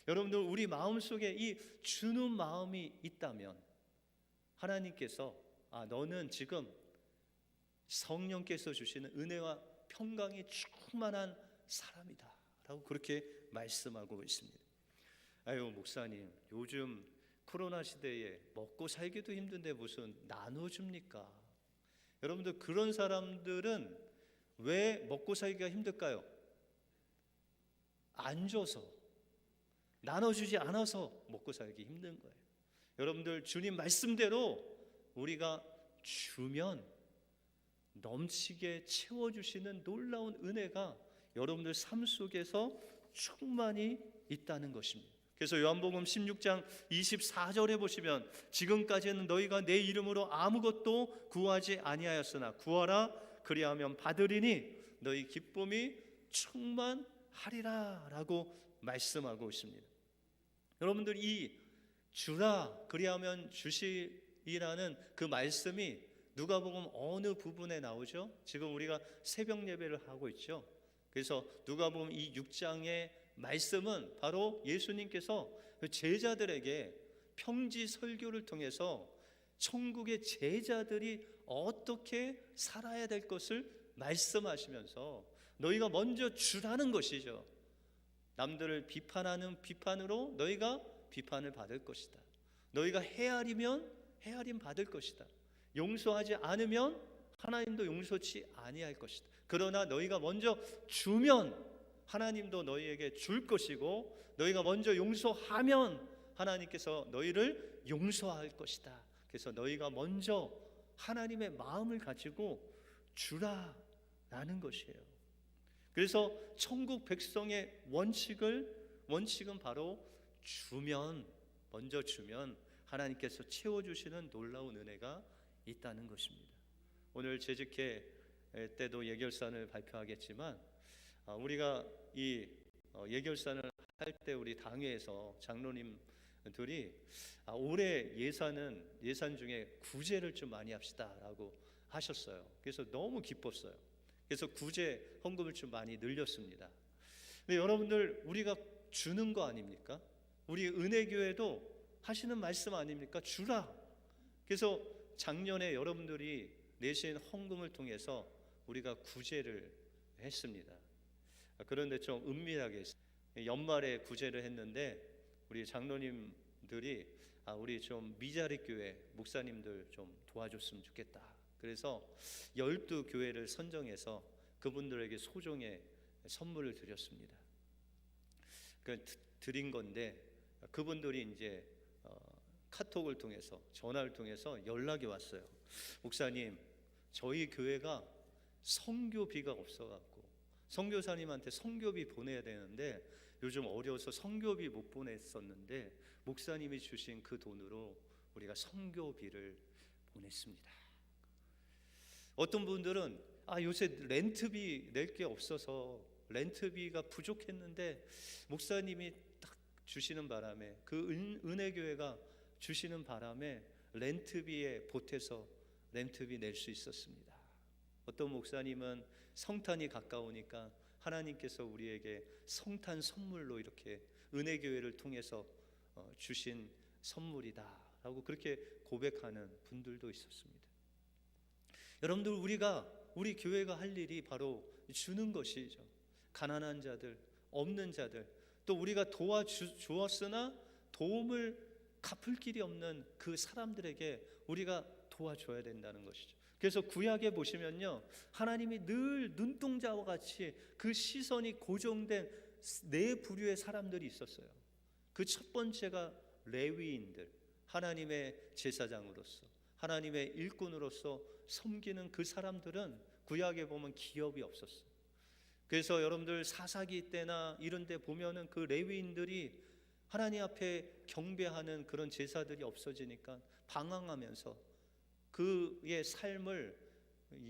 S1: 여러분들 우리 마음속에 이 주는 마음이 있다면 하나님께서 너는 지금 성령께서 주시는 은혜와 평강이 충만한 사람이다 라고 그렇게 말씀하고 있습니다. 아유 목사님, 요즘 코로나 시대에 먹고 살기도 힘든데 무슨 나눠줍니까? 여러분들 그런 사람들은 왜 먹고 살기가 힘들까요? 안 줘서, 나눠주지 않아서 먹고 살기 힘든 거예요. 여러분들 주님 말씀대로 우리가 주면 넘치게 채워주시는 놀라운 은혜가 여러분들 삶 속에서 충만히 있다는 것입니다. 그래서 요한복음 16장 24절에 보시면 지금까지는 너희가 내 이름으로 아무것도 구하지 아니하였으나 구하라 그리하면 받으리니 너희 기쁨이 충만하리라 라고 말씀하고 있습니다. 여러분들 이 주라 그리하면 주시리라는 그 말씀이 누가복음 어느 부분에 나오죠? 지금 우리가 새벽 예배를 하고 있죠. 그래서 누가복음 이 6장의 말씀은 바로 예수님께서 제자들에게 평지 설교를 통해서 천국의 제자들이 어떻게 살아야 될 것을 말씀하시면서 너희가 먼저 주라는 것이죠. 남들을 비판하는 비판으로 너희가 비판을 받을 것이다. 너희가 헤아리면 헤아림 받을 것이다. 용서하지 않으면 하나님도 용서치 아니할 것이다. 그러나 너희가 먼저 주면 하나님도 너희에게 줄 것이고 너희가 먼저 용서하면 하나님께서 너희를 용서할 것이다. 그래서 너희가 먼저 하나님의 마음을 가지고 주라라는 것이에요. 그래서 천국 백성의 원칙은 바로 주면, 먼저 주면 하나님께서 채워주시는 놀라운 은혜가 있다는 것입니다. 오늘 재직회 때도 예결산을 발표하겠지만 우리가 이 예결산을 할 때 우리 당회에서 장로님들이 올해 예산 중에 구제를 좀 많이 합시다라고 하셨어요. 그래서 너무 기뻤어요. 그래서 구제 헌금을 좀 많이 늘렸습니다. 근데 여러분들 우리가 주는 거 아닙니까? 우리 은혜교회도 하시는 말씀 아닙니까? 주라. 그래서 작년에 여러분들이 내신 헌금을 통해서 우리가 구제를 했습니다. 그런데 좀 은밀하게 연말에 구제를 했는데 우리 장로님들이 우리 좀 미자리 교회 목사님들 좀 도와줬으면 좋겠다. 그래서 12교회를 선정해서 그분들에게 소정의 선물을 드렸습니다. 드린 건데 그분들이 이제 카톡을 통해서, 전화를 통해서 연락이 왔어요. 목사님, 저희 교회가 선교비가 없어갖고 선교사님한테 선교비 보내야 되는데 요즘 어려워서 선교비 못 보냈었는데 목사님이 주신 그 돈으로 우리가 선교비를 보냈습니다. 어떤 분들은 요새 렌트비 낼 게 없어서 렌트비가 부족했는데 목사님이 딱 주시는 바람에, 그 은혜교회가 주시는 바람에 렌트비에 보태서 렌트비 낼 수 있었습니다. 어떤 목사님은 성탄이 가까우니까 하나님께서 우리에게 성탄 선물로 이렇게 은혜교회를 통해서 주신 선물이다 라고 그렇게 고백하는 분들도 있었습니다. 여러분들, 우리 교회가 할 일이 바로 주는 것이죠. 가난한 자들, 없는 자들, 또 우리가 도와주었으나 도움을 갚을 길이 없는 그 사람들에게 우리가 도와줘야 된다는 것이죠. 그래서 구약에 보시면요, 하나님이 늘 눈동자와 같이 그 시선이 고정된 네 부류의 사람들이 있었어요. 그 첫 번째가 레위인들, 하나님의 제사장으로서, 하나님의 일꾼으로서 섬기는 그 사람들은 구약에 보면 기업이 없었어요. 그래서 여러분들 사사기 때나 이런 데 보면은 그 레위인들이 하나님 앞에 경배하는 그런 제사들이 없어지니까 방황하면서 그의 삶을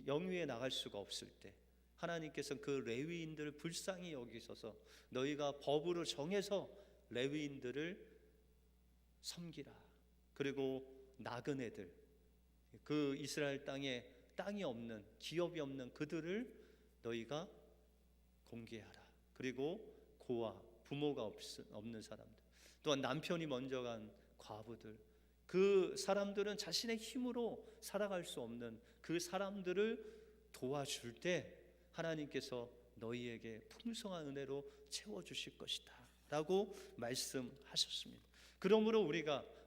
S1: 영위해 나갈 수가 없을 때 하나님께서는 그 레위인들을 불쌍히 여기셔서 너희가 법으로 정해서 레위인들을 섬기라. 그리고 나그네들, 그 이스라엘 땅에 땅이 없는, 기업이 없는 그들을 너희가 공개하라. 그리고 고아, 부모가 없는 사람들, 또한 남편이 먼저 간 과부들, 그 사람들은 자신의 힘으로 살아갈 수 없는 그 사람들을 도와줄 때 하나님께서 너희에게 풍성한 은혜로 채워주실 것이다 라고 말씀하셨습니다. 그러므로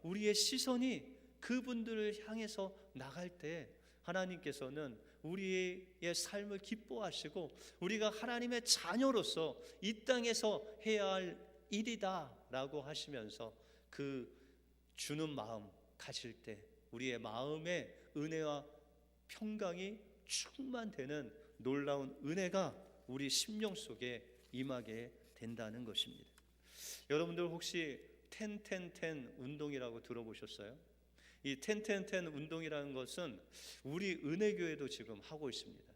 S1: 우리의 시선이 그분들을 향해서 나갈 때 하나님께서는 우리의 삶을 기뻐하시고 우리가 하나님의 자녀로서 이 땅에서 해야 할 일이다 라고 하시면서 그 주는 마음 가질 때 우리의 마음에 은혜와 평강이 충만되는 놀라운 은혜가 우리 심령 속에 임하게 된다는 것입니다. 여러분들 혹시 10-10-10 운동이라고 들어보셨어요? 이 10-10-10 운동이라는 것은 우리 은혜교회도 지금 하고 있습니다.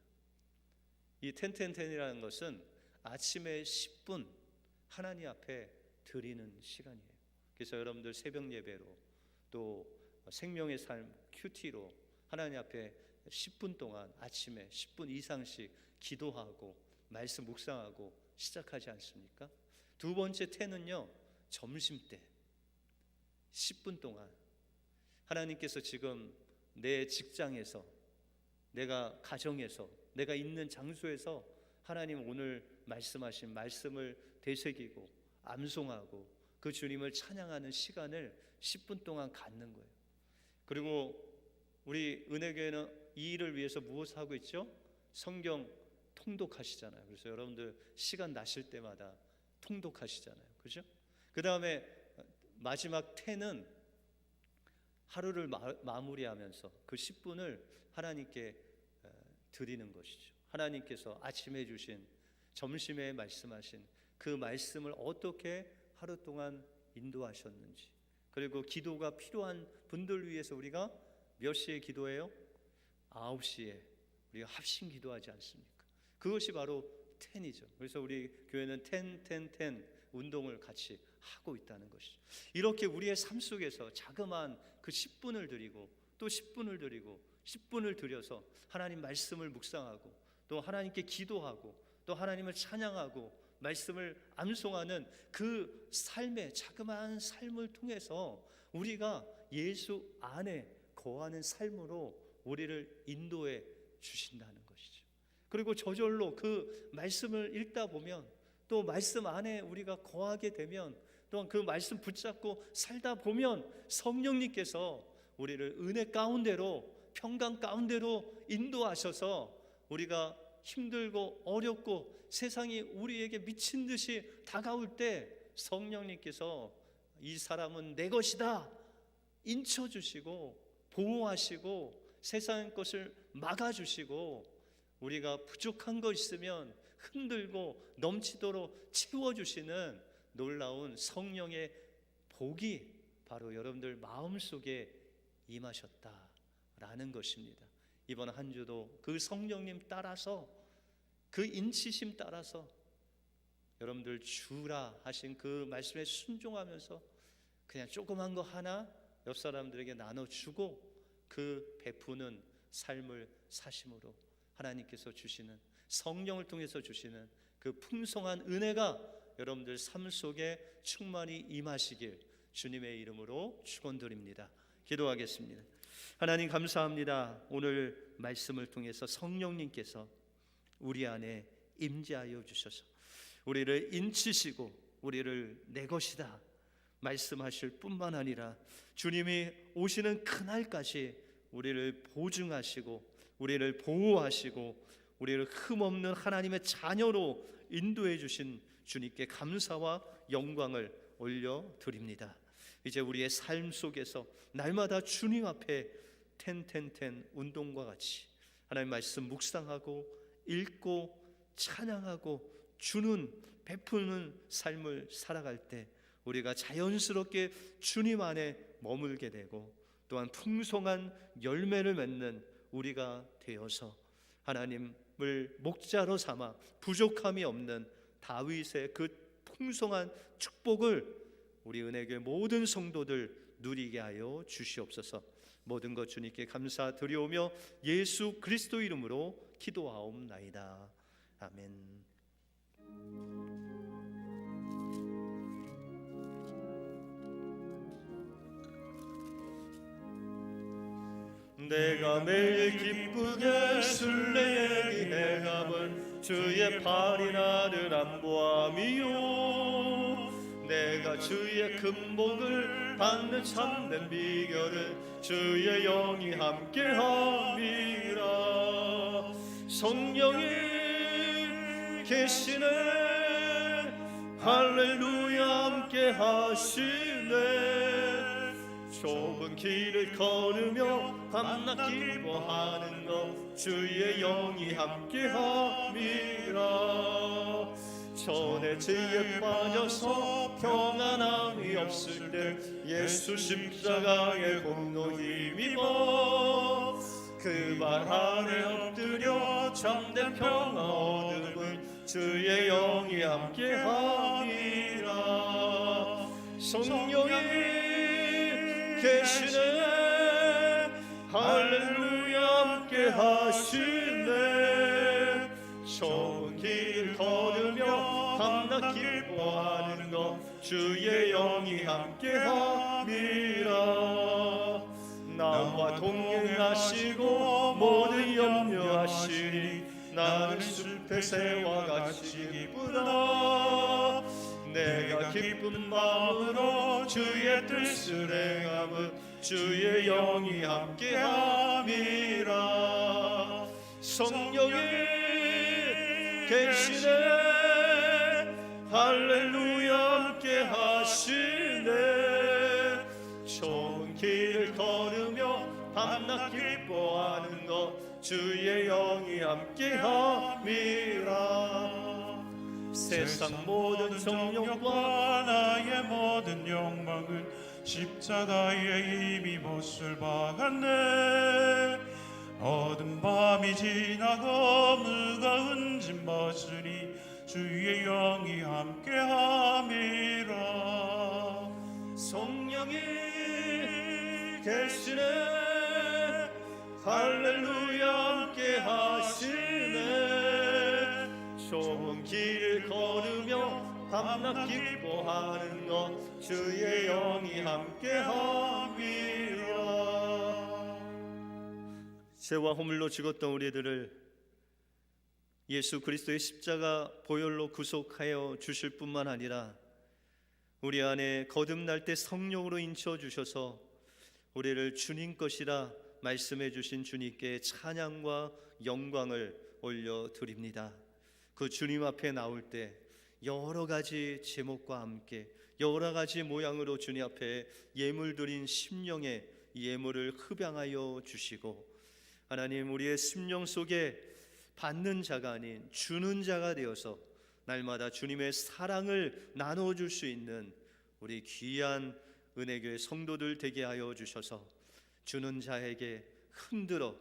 S1: 이 10-10-10이라는 것은 아침에 10분 하나님 앞에 드리는 시간이에요. 그래서 여러분들 새벽 예배로 또 생명의 삶 QT로 하나님 앞에 10분 동안 아침에 10분 이상씩 기도하고 말씀 묵상하고 시작하지 않습니까? 두 번째 10은요, 점심때 10분 동안 하나님께서 지금 내 직장에서, 내가 가정에서, 내가 있는 장소에서 하나님 오늘 말씀하신 말씀을 되새기고 암송하고 그 주님을 찬양하는 시간을 10분 동안 갖는 거예요. 그리고 우리 은혜교회는 이 일을 위해서 무엇을 하고 있죠? 성경 통독하시잖아요. 그래서 여러분들 시간 나실 때마다 통독하시잖아요. 그죠? 그 다음에 마지막 10은 하루를 마무리하면서 그 10분을 하나님께 드리는 것이죠. 하나님께서 아침에 주신, 점심에 말씀하신 그 말씀을 어떻게 하루 동안 인도하셨는지, 그리고 기도가 필요한 분들 위해서 우리가 몇 시에 기도해요? 9시에 우리가 합심 기도하지 않습니까? 그것이 바로 10이죠. 그래서 우리 교회는 10-10-10 운동을 같이 하고 있다는 것이죠. 이렇게 우리의 삶 속에서 자그마한 그 10분을 드리고 또 10분을 드리고 10분을 들여서 하나님 말씀을 묵상하고 또 하나님께 기도하고 또 하나님을 찬양하고 말씀을 암송하는 그 삶의 자그마한 삶을 통해서 우리가 예수 안에 거하는 삶으로 우리를 인도해 주신다는 것이죠. 그리고 저절로 그 말씀을 읽다 보면 또 말씀 안에 우리가 거하게 되면 또한 그 말씀 붙잡고 살다 보면 성령님께서 우리를 은혜 가운데로, 평강 가운데로 인도하셔서 우리가 힘들고 어렵고 세상이 우리에게 미친 듯이 다가올 때 성령님께서 이 사람은 내 것이다 인쳐주시고 보호하시고 세상의 것을 막아주시고, 우리가 부족한 거 있으면 흔들고 넘치도록 채워주시는 놀라운 성령의 복이 바로 여러분들 마음속에 임하셨다라는 것입니다. 이번 한 주도 그 성령님 따라서, 그 인치심 따라서 여러분들 주라 하신 그 말씀에 순종하면서 그냥 조그만 거 하나 옆 사람들에게 나눠주고 그 베푸는 삶을 사심으로 하나님께서 주시는, 성령을 통해서 주시는 그 풍성한 은혜가 여러분들 삶 속에 충만히 임하시길 주님의 이름으로 축원드립니다. 기도하겠습니다. 하나님 감사합니다. 오늘 말씀을 통해서 성령님께서 우리 안에 임재하여 주셔서 우리를 인치시고 우리를 내 것이다 말씀하실 뿐만 아니라 주님이 오시는 그날까지 우리를 보증하시고 우리를 보호하시고 우리를 흠없는 하나님의 자녀로 인도해 주신 주님께 감사와 영광을 올려드립니다. 이제 우리의 삶 속에서 날마다 주님 앞에 텐텐텐 운동과 같이 하나님 말씀 묵상하고 읽고 찬양하고 주는 베푸는 삶을 살아갈 때 우리가 자연스럽게 주님 안에 머물게 되고 또한 풍성한 열매를 맺는 우리가 되어서 하나님을 목자로 삼아 부족함이 없는 다윗의 그 풍성한 축복을 우리 은혜교회 모든 성도들 누리게 하여 주시옵소서. 모든 것 주님께 감사드리오며 예수 그리스도 이름으로 기도하옵나이다. 아멘. 내가 매일 기쁘게 순례의 길에 감은 주의 팔이 나를 안보함이요, 내가 주의 금복을 받는 참된 비결은 주의 영이 함께함이라. 성령이 계시네, 할렐루야 함께하시네. 좁은 길을 걸으며 밤낮 기뻐하는 것 주의 영이 함께함이라. 전에 죄에 빠져서 평안함이 없을 때 예수 십자가의 공로 힘입어 그 발 아래 엎드려 참된 평화 얻음은 주의 영이 함께함이라. 성령이 계시네, 할렐루야 함께하시네. 좁은 길 걸으며 밤낮 기뻐하는 것 주의 영이 함께함이라. 나와 동행하시고 모든 염려하시니 나는 숲의 새와 같이 기쁘다. 내가 기쁜 마음으로 주의 뜻을 행함은 주의 영이 함께함이라. 성령이 계시네, 할렐루야 함께하시네. 좁은 길을 걸으며 밤낮 기뻐하는 것 주의 영이 함께함이라. 세상 모든 정욕과
S3: 나의 모든 욕망은 십자가에 이미 못을 박았네. 어두운 밤이 지나고 무거운 짐 벗으니 주의 영이 함께함이라.
S1: 성령이 계시네, 할렐루야 함께하시네. 좁은 길을 걸으며 밤낮 기뻐하는 것 주의 영이 함께함이라. 죄와 허물로 죽었던 우리들을 예수 그리스도의 십자가 보혈로 구속하여 주실 뿐만 아니라 우리 안에 거듭날 때 성령으로 인쳐 주셔서 우리를 주님 것이라 말씀해 주신 주님께 찬양과 영광을 올려드립니다. 그 주님 앞에 나올 때 여러 가지 제목과 함께 여러 가지 모양으로 주님 앞에 예물 드린 심령의 예물을 흡양하여 주시고, 하나님 우리의 심령 속에 받는 자가 아닌 주는 자가 되어서 날마다 주님의 사랑을 나눠줄 수 있는 우리 귀한 은혜교회 성도들 되게 하여 주셔서 주는 자에게 흔들어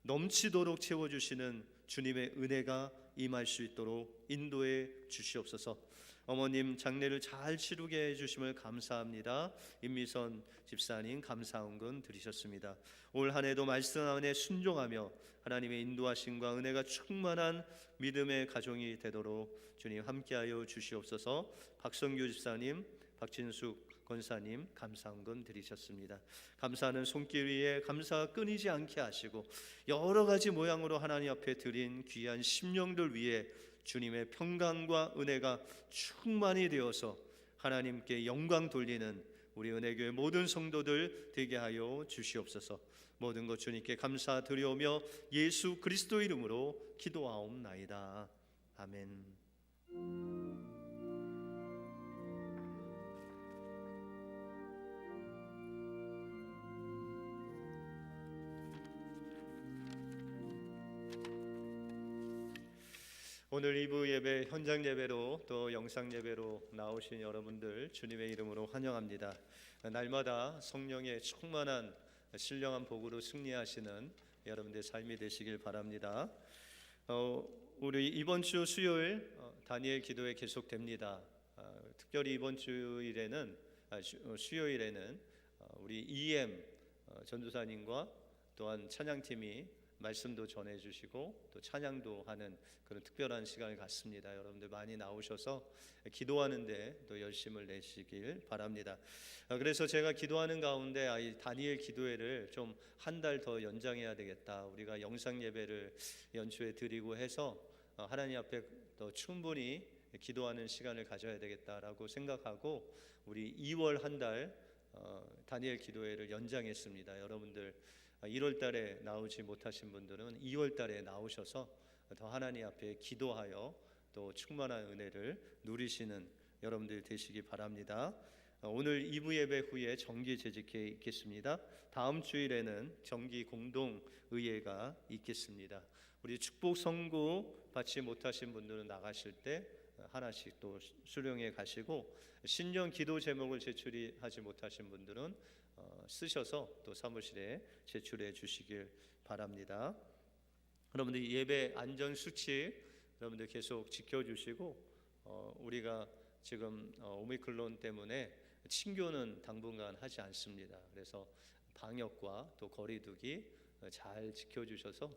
S1: 넘치도록 채워주시는 주님의 은혜가 임할 수 있도록 인도해 주시옵소서. 어머님 장례를 잘 치르게 해주심을 감사합니다. 임미선 집사님 감사헌금 드리셨습니다. 올 한 해도 말씀 안에 순종하며 하나님의 인도하심과 은혜가 충만한 믿음의 가정이 되도록 주님 함께하여 주시옵소서. 박성규 집사님, 박진숙 권사님 감사헌금 드리셨습니다. 감사하는 손길 위에 감사가 끊이지 않게 하시고 여러 가지 모양으로 하나님 앞에 드린 귀한 심령들 위에 주님의 평강과 은혜가 충만히 되어서 하나님께 영광 돌리는 우리 은혜교회 모든 성도들 되게 하여 주시옵소서. 모든 것 주님께 감사드리오며 예수 그리스도 이름으로 기도하옵나이다. 아멘. 오늘 2부 예배 현장 예배로 또 영상 예배로 나오신 여러분들 주님의 이름으로 환영합니다. 날마다 성령의 충만한 신령한 복으로 승리하시는 여러분들의 삶이 되시길 바랍니다. 우리 이번 주 수요일 다니엘 기도회 계속됩니다. 특별히 이번 주일에는 수요일에는 우리 EM 전도사님과 또한 찬양팀이 말씀도 전해주시고 또 찬양도 하는 그런 특별한 시간을 갖습니다. 여러분들 많이 나오셔서 기도하는데 또 열심을 내시길 바랍니다. 그래서 제가 기도하는 가운데 이 다니엘 기도회를 좀 한 달 더 연장해야 되겠다. 우리가 영상 예배를 연초에 드리고 해서 하나님 앞에 더 충분히 기도하는 시간을 가져야 되겠다라고 생각하고 우리 2월 한 달 다니엘 기도회를 연장했습니다. 여러분들 1월 달에 나오지 못하신 분들은 2월 달에 나오셔서 더 하나님 앞에 기도하여 또 충만한 은혜를 누리시는 여러분들 되시기 바랍니다. 오늘 2부 예배 후에 정기 재직회 있겠습니다. 다음 주일에는 정기 공동의회가 있겠습니다. 우리 축복 선고 받지 못하신 분들은 나가실 때 하나씩 또 수령해 가시고, 신년 기도 제목을 제출하지 못하신 분들은 쓰셔서 또 사무실에 제출해 주시길 바랍니다. 여러분들 예배 안전 수칙 여러분들 계속 지켜주시고, 우리가 지금 오미크론 때문에 친교는 당분간 하지 않습니다. 그래서 방역과 또 거리두기 잘 지켜주셔서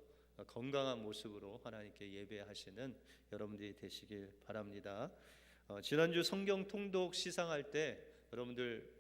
S1: 건강한 모습으로 하나님께 예배하시는 여러분들이 되시길 바랍니다. 지난주 성경 통독 시상할 때 여러분들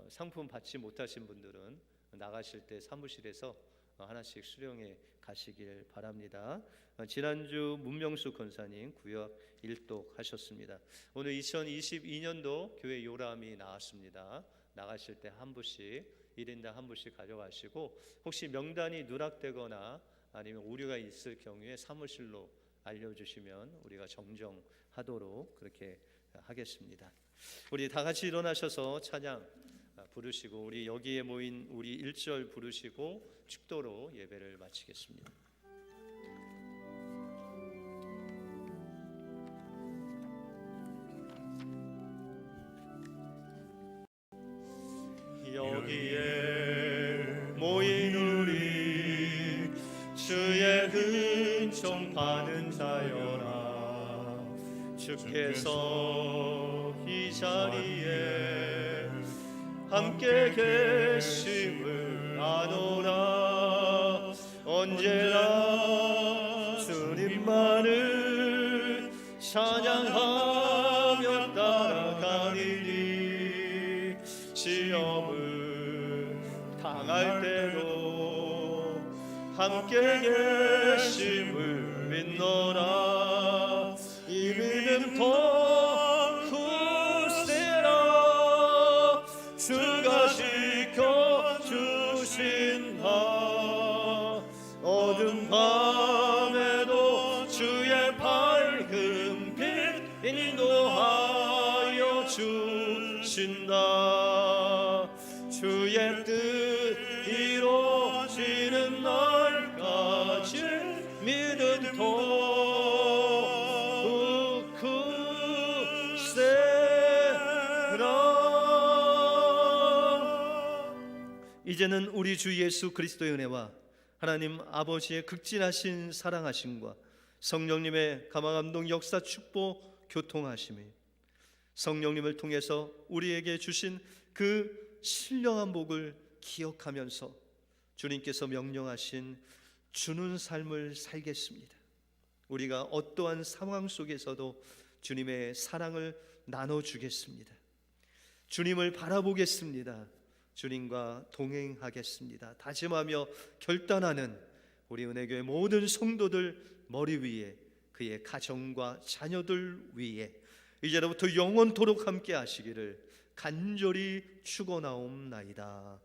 S1: 상품 받지 못하신 분들은 나가실 때 사무실에서 하나씩 수령해 가시길 바랍니다. 지난주 문명수 권사님 구역 1독 하셨습니다. 오늘 2022년도 교회 요람이 나왔습니다. 나가실 때 한 부씩 1인당 한 부씩 가져가시고, 혹시 명단이 누락되거나 아니면 오류가 있을 경우에 사무실로 알려주시면 우리가 정정하도록 그렇게 하겠습니다. 우리 다 같이 일어나셔서 찬양 부르시고 우리 여기에 모인 우리 1절 부르시고 축도로 예배를 마치겠습니다. 여기에 모인 우리 주의 은총 받은 자여라. 주께서 이 자리에 함께 계심을 아노라. 언제나 주님만을 찬양하며 따라가리니, 시험을 당할 때도 함께 계심을 믿노라. 이 믿음 더 굳세라. 주가 지켜주신다. 어둠 밤에도 주신다. 주의 뜻 이루어지는 날까지 믿음도 굳세라. 이제는 우리 주 예수 그리스도의 은혜와 하나님 아버지의 극진하신 사랑하심과 성령님의 감화감동 역사 축복 교통하심이 성령님을 통해서 우리에게 주신 그 신령한 복을 기억하면서 주님께서 명령하신 주는 삶을 살겠습니다. 우리가 어떠한 상황 속에서도 주님의 사랑을 나눠주겠습니다. 주님을 바라보겠습니다. 주님과 동행하겠습니다. 다짐하며 결단하는 우리 은혜교회 모든 성도들 머리 위에, 그의 가정과 자녀들 위에 이제로부터 영원토록 함께 하시기를 간절히 축원하옵나이다.